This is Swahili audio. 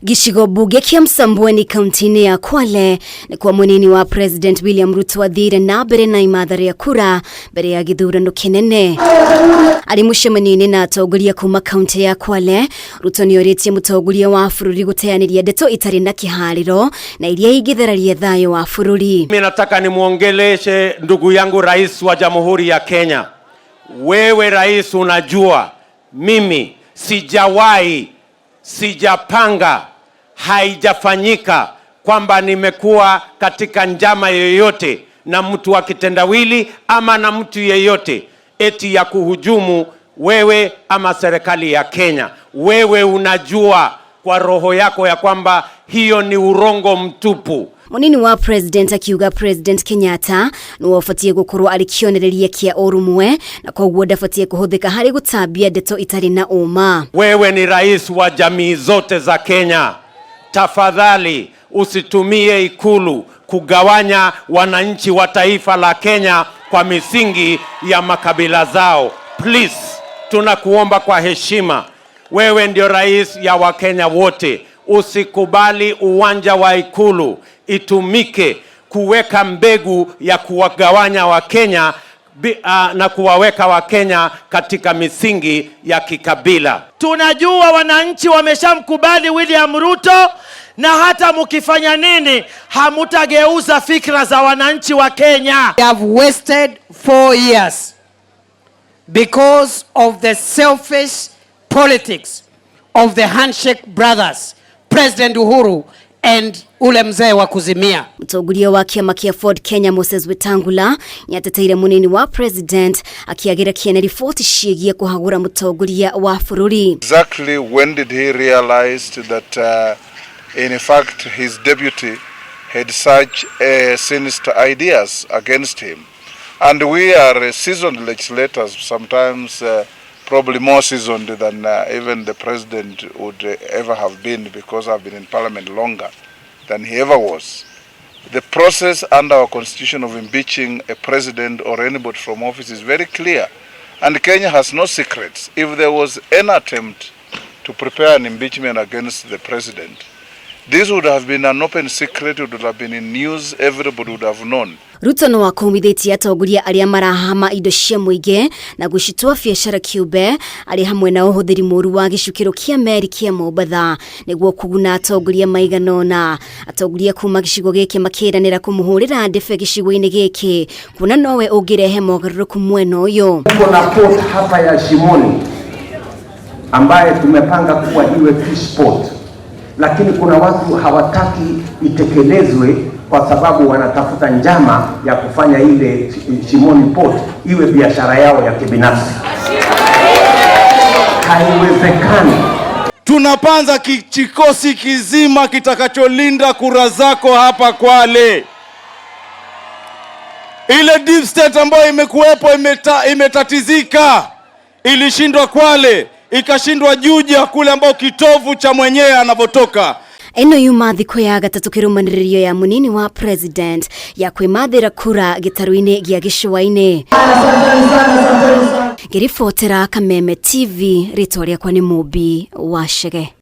Gicigo bunge kia Msambweni kaunti ya Kwale ni kwa munini wa President William Ruto athire na mbere na imathari ya kura mbere ya githurano kinene. Ari mucemanio na atongoria kuma kaunti ya Kwale, Ruto nioritie mutongoria wa bururi guteaniria ndeto itari na kihariro na iria ingithararia thayo wa bururi. Mimi nataka nimuongeleshe ndugu yangu rais wa Jamhuri ya Kenya. Wewe rais, unajua mimi sijapanga, haijafanyika kwamba nimekuwa katika njama yoyote na mtu wa kitendawili ama na mtu yeyote eti ya kuhujumu wewe ama serikali ya Kenya. Wewe unajua kwa roho yako ya kwamba hiyo ni urongo mtupu. Munini wa President akiuga President Kenyatta no afatie gukorwo alikionereria kia orumwe na koguo ndafatie kuhuthika hari gutambia ndeto itari na uma. Wewe ni rais wa jamii zote za Kenya. Tafadhali usitumie ikulu kugawanya wananchi wa taifa la Kenya kwa misingi ya makabila zao. Please, tunakuomba kwa heshima. Wewe ndio rais ya Wakenya wote. Usikubali uwanja wa ikulu itumike kuweka mbegu ya kuwagawanya Wakenya na kuwaweka Wakenya katika misingi ya kikabila. Tunajua wananchi wameshamkubali William Ruto, na hata mukifanya nini hamutageuza fikra za wananchi wa Kenya. We have wasted 4 years because of the selfish politics of the handshake brothers, President Uhuru and ule mzee wa kuzimia. Mutongoria wa kiama kia Ford Kenya Moses Wetangula nyateteire munini wa president akiagira kiene ripoti ciigie kuhagura mutongoria wa bururi. Exactly when did he realize that in fact his deputy had such sinister ideas against him? And we are seasoned legislators, sometimes probably more seasoned than even the president would ever have been, because I've been in parliament longer than he ever was. The process under our constitution of impeaching a president or anybody from office is very clear, and Kenya has no secrets. If there was an attempt to prepare an impeachment against the president, this would have been an open secret, it would have been in news, everybody would have known. Ruto no akomithitie atongoria aria marahama indo cia muige na gucitwa biashara kiumbe ari hamwe na uhuthiri muru wa gicukiro kia meri kia Mombatha niguo kuguna atongoria maiganona. Atongoria kuma gicigo giki makiranira kumuhurira ndefe gicigo-ini giki kuna nowe ungirehe mogaruruku mwena uyu. Tuko na port hapa ya Shimoni ambaye tumepanga kuwa iwe fish port, lakini kuna watu hawataki itekelezwe kwa sababu wanatafuta njama ya kufanya ile Shimoni port iwe biashara yao ya kibinafsi. Haiwezekani. Tunapanza kikosi kizima kitakacholinda kura zako hapa Kwale. Ile deep state ambayo imekuwepo imetatizika. Ilishindwa Kwale, ikashindwa Juja kule ambao kitovu cha mwenyewe anavotoka. Eno yuma thiko ya gatatu kirumaniririo ya munini wa president ya kwimathira kura gitaru-ini gia gicua-ini. Ngiribotera Kameme TV, ritwa riakwa ni Mubi wa Shege.